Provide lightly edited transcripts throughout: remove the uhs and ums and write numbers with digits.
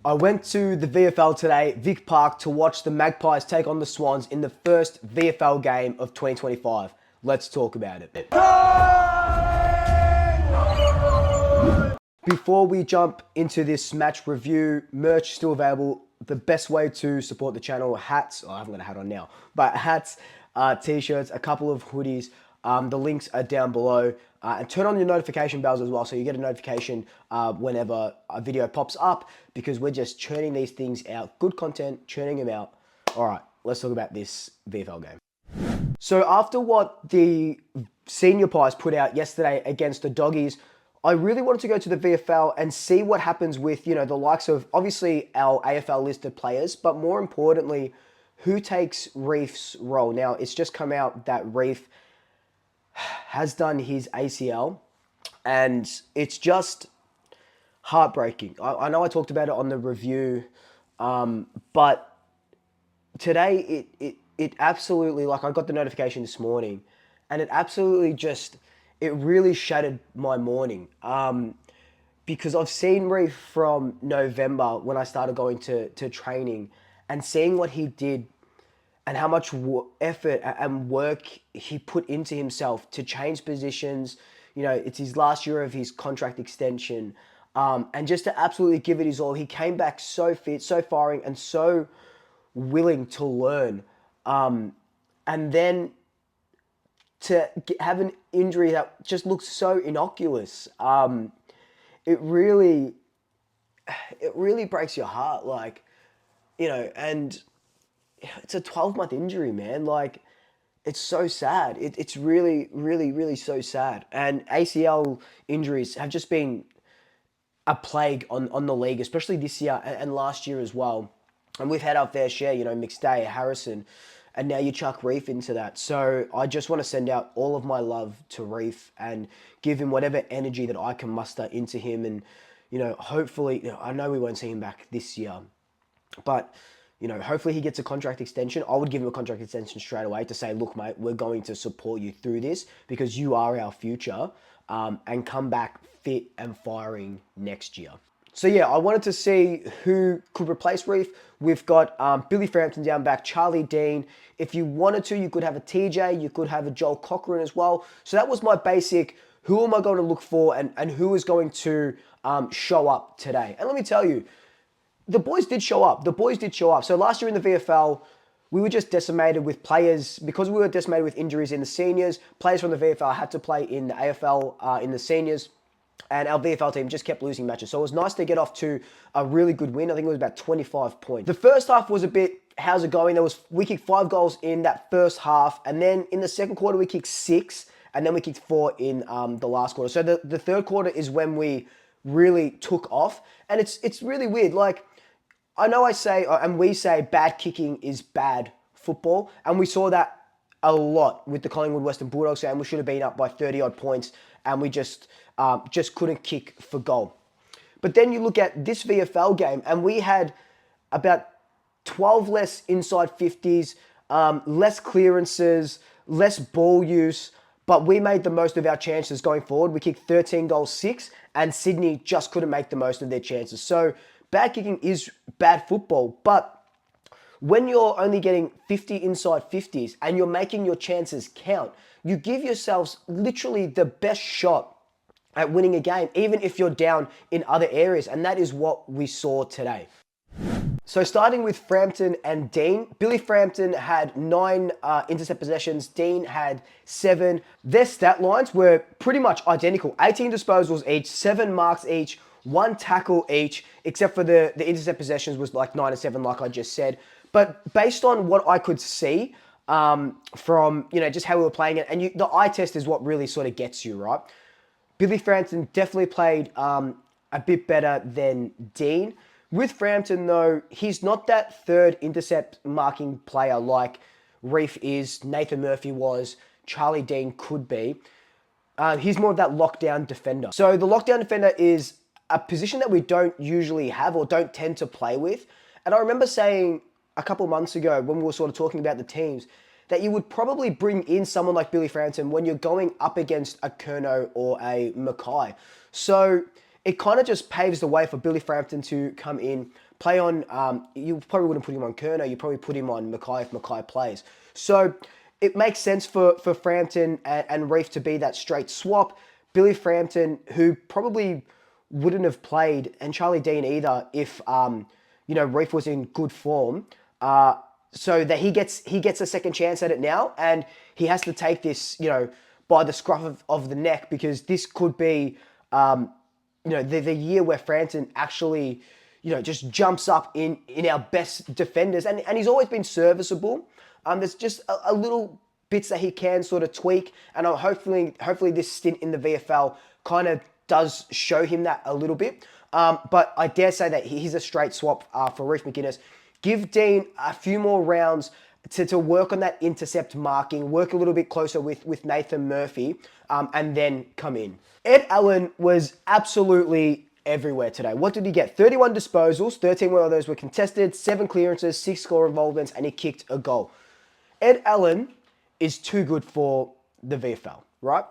I went to the VFL today, Vic Park, to watch the Magpies take on the Swans in the first VFL game of 2025. Let's talk about it. Before we jump into this match review, merch still available. The best way to support the channel, hats, I haven't got a hat on now, but hats, t-shirts, a couple of hoodies. The links are down below. And turn on your notification bells as well so you get a notification whenever a video pops up, because we're just churning these things out. Good content, churning them out. All right, let's talk about this VFL game. So after what the senior pies put out yesterday against the Doggies, I really wanted to go to the VFL and see what happens with, the likes of obviously our AFL listed players, but more importantly, who takes Reef's role. Now, it's just come out that Reef has done his ACL, and it's just heartbreaking. I know I talked about it on the review, but today it absolutely, like, I got the notification this morning, and it absolutely just, it really shattered my morning. Because I've seen Reef from November when I started going to training, and seeing what he did and how much effort and work he put into himself to change positions. It's his last year of his contract extension. And just to absolutely give it his all. He came back so fit, so firing, and so willing to learn. And then to have an injury that just looks so innocuous, it really breaks your heart. And it's a 12-month injury, man. Like, it's so sad. It's really, really, really so sad. And ACL injuries have just been a plague on the league, especially this year and last year as well. And we've had our fair share, McStay, Harrison, and now you chuck Reef into that. So I just want to send out all of my love to Reef and give him whatever energy that I can muster into him. And, hopefully, I know we won't see him back this year, but hopefully he gets a contract extension. I would give him a contract extension straight away to say, look, mate, we're going to support you through this because you are our future, and come back fit and firing next year. So yeah, I wanted to see who could replace Reef. We've got Billy Frampton down back, Charlie Dean. If you wanted to, you could have a TJ, you could have a Joel Cochran as well. So that was my basic, who am I going to look for and who is going to show up today. And let me tell you, the boys did show up. So last year in the VFL, we were just decimated with players. Because we were decimated with injuries in the seniors, players from the VFL had to play in the AFL in the seniors, and our VFL team just kept losing matches. So it was nice to get off to a really good win. I think it was about 25 points. The first half was a bit, how's it going? We kicked 5 goals in that first half, and then in the second quarter we kicked 6, and then we kicked 4 in the last quarter. So the third quarter is when we really took off, and it's really weird. Like, I know I say, and we say, bad kicking is bad football. And we saw that a lot with the Collingwood Western Bulldogs game. We should have been up by 30-odd points, and we just couldn't kick for goal. But then you look at this VFL game, and we had about 12 less inside 50s, less clearances, less ball use, but we made the most of our chances going forward. We kicked 13 goals, 6, and Sydney just couldn't make the most of their chances. So bad kicking is bad football, but when you're only getting 50 inside 50s and you're making your chances count, you give yourselves literally the best shot at winning a game, even if you're down in other areas, and that is what we saw today. So starting with Frampton and Dean, Billy Frampton had 9 intercept possessions, Dean had 7. Their stat lines were pretty much identical. 18 disposals each, 7 marks each, 1 tackle each, except for the intercept possessions was like 9 and 7, like I just said. But based on what I could see from, just how we were playing it, and the eye test is what really sort of gets you, right? Billy Frampton definitely played a bit better than Dean. With Frampton, though, he's not that third intercept marking player like Reef is, Nathan Murphy was, Charlie Dean could be. He's more of that lockdown defender. So the lockdown defender is a position that we don't usually have or don't tend to play with. And I remember saying a couple of months ago when we were sort of talking about the teams that you would probably bring in someone like Billy Frampton when you're going up against a Curnow or a Mackay. So it kind of just paves the way for Billy Frampton to come in, play on, you probably wouldn't put him on Kerner, you probably put him on Mackay if Mackay plays. So it makes sense for Frampton and Reef to be that straight swap. Billy Frampton, who probably wouldn't have played, and Charlie Dean either, if Reef was in good form. So that he gets a second chance at it now, and he has to take this, by the scruff of the neck, because this could be, the year where Frampton actually, just jumps up in our best defenders, and he's always been serviceable. There's just a little bits that he can sort of tweak, and hopefully this stint in the VFL kind of does show him that a little bit. But I dare say that he's a straight swap for Reef McInnes. Give Dean a few more rounds to work on that intercept marking, work a little bit closer with Nathan Murphy, and then come in. Ed Allen was absolutely everywhere today. What did he get? 31 disposals, 13 of those were contested, 7 clearances, 6 score involvements, and he kicked a goal. Ed Allen is too good for the VFL, right?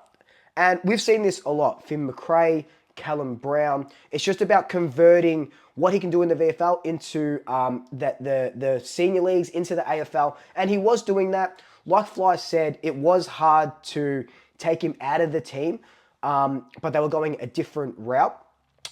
And we've seen this a lot. Finn McRae, Callum Brown. It's just about converting what he can do in the VFL into the senior leagues, into the AFL. And he was doing that. Like Fly said, it was hard to take him out of the team, but they were going a different route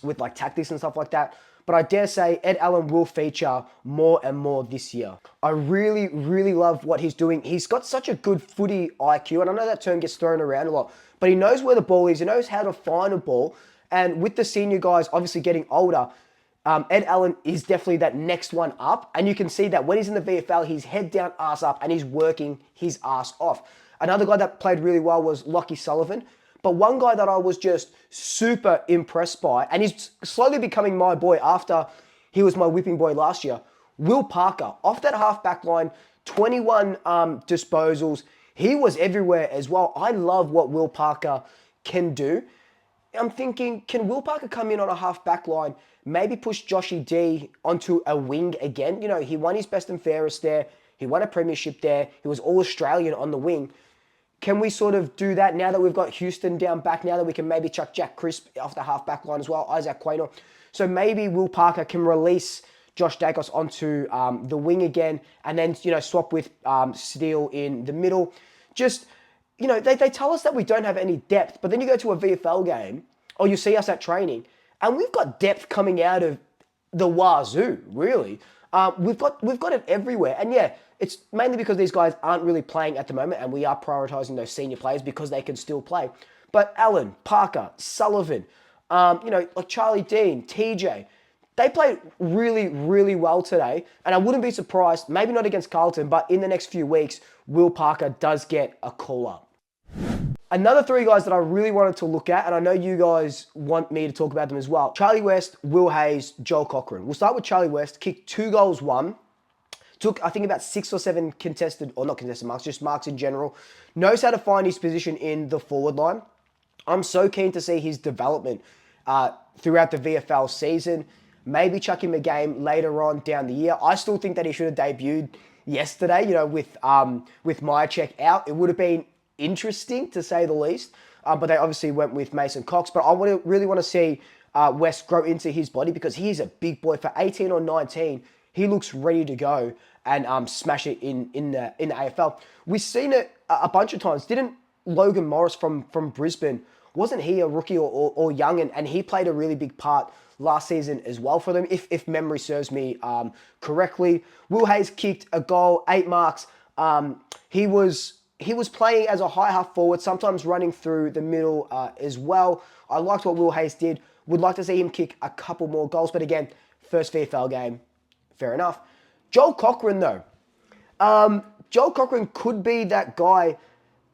with like tactics and stuff like that. But I dare say Ed Allen will feature more and more this year. I really, really love what he's doing. He's got such a good footy IQ, and I know that term gets thrown around a lot, but he knows where the ball is. He knows how to find a ball. And with the senior guys obviously getting older, Ed Allen is definitely that next one up. And you can see that when he's in the VFL, he's head down, ass up, and he's working his ass off. Another guy that played really well was Lockie Sullivan. But one guy that I was just super impressed by, and he's slowly becoming my boy after he was my whipping boy last year, Will Parker. Off that half-back line, 21 disposals. He was everywhere as well. I love what Will Parker can do. I'm thinking, can Will Parker come in on a half-back line, maybe push Joshy D onto a wing again? He won his best and fairest there. He won a premiership there. He was All-Australian on the wing. Can we sort of do that now that we've got Houston down back, now that we can maybe chuck Jack Crisp off the half-back line as well, Isaac Quaynor? So maybe Will Parker can release Josh Dacos onto the wing again, and then, swap with Steele in the middle. Just, they tell us that we don't have any depth, but then you go to a VFL game, or you see us at training, and we've got depth coming out of the wazoo, really. We've got it everywhere. And yeah, it's mainly because these guys aren't really playing at the moment, and we are prioritising those senior players because they can still play. But Allen, Parker, Sullivan, like Charlie Dean, TJ, they played really, really well today. And I wouldn't be surprised, maybe not against Carlton, but in the next few weeks, Will Parker does get a call-up. Another 3 guys that I really wanted to look at, and I know you guys want me to talk about them as well. Charlie West, Will Hayes, Joel Cochran. We'll start with Charlie West. Kicked 2 goals, 1. Took, I think, about 6 or 7 contested, or not contested marks, just marks in general. Knows how to find his position in the forward line. I'm so keen to see his development throughout the VFL season. Maybe chuck him a game later on down the year. I still think that he should have debuted yesterday, with Myercheck out. It would have been interesting, to say the least. But they obviously went with Mason Cox. But I really want to see West grow into his body, because he is a big boy. For 18 or 19, he looks ready to go and smash it in the AFL. We've seen it a bunch of times. Didn't Logan Morris from Brisbane, wasn't he a rookie or young? And he played a really big part last season as well for them, if memory serves me correctly. Will Hayes kicked a goal, 8 marks. He was playing as a high half forward, sometimes running through the middle as well. I liked what Will Hayes did. Would like to see him kick a couple more goals. But again, first VFL game, fair enough. Joel Cochran, though. Joel Cochran could be that guy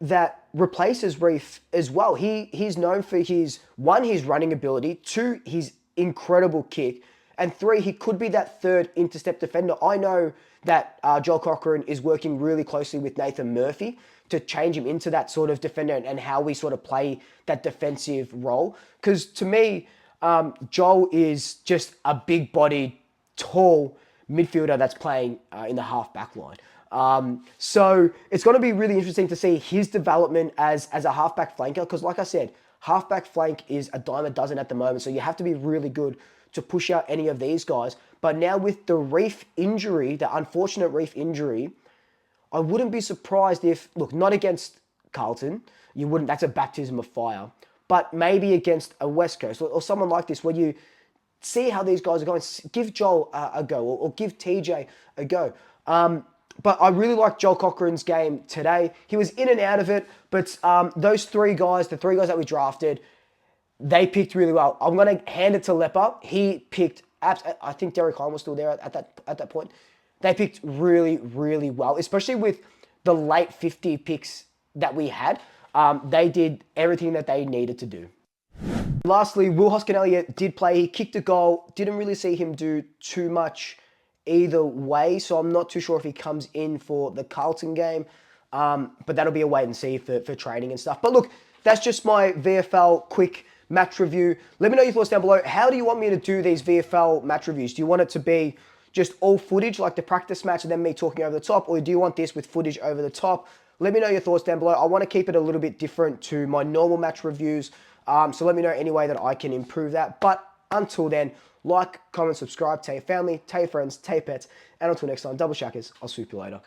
that replaces Reef as well. He's known for his running ability, 2, his incredible kick, and 3, he could be that third intercept defender. I know that Joel Cochran is working really closely with Nathan Murphy to change him into that sort of defender and how we sort of play that defensive role. Because to me, Joel is just a big-bodied, tall midfielder that's playing in the half-back line. So it's going to be really interesting to see his development as a half-back flanker, because like I said, Halfback flank is a dime a dozen at the moment, so you have to be really good to push out any of these guys. But now with the Reef injury, the unfortunate Reef injury, I wouldn't be surprised if, look, not against Carlton, you wouldn't, that's a baptism of fire, but maybe against a West Coast or someone like this where you see how these guys are going, give Joel a go or give TJ a go. But I really like Joel Cochrane's game today. He was in and out of it, but those three guys, the three guys that we drafted, they picked really well. I'm going to hand it to Leper. He picked, I think Derek Hine was still there at that point. They picked really, really well, especially with the late 50 picks that we had. They did everything that they needed to do. Lastly, Will Hoskin-Elliott did play. He kicked a goal. Didn't really see him do too much either way, so I'm not too sure if he comes in for the Carlton game. But that'll be a wait and see for training and stuff. But look, that's just my VFL quick match review. Let me know your thoughts down below. How do you want me to do these VFL match reviews? Do you want it to be just all footage like the practice match and then me talking over the top, or do you want this with footage over the top? Let me know your thoughts down below. I want to keep it a little bit different to my normal match reviews. So let me know any way that I can improve that. But until then, like, comment, subscribe, tell your family, tell your friends, tell your pets. And until next time, double shackers, I'll swoop you later.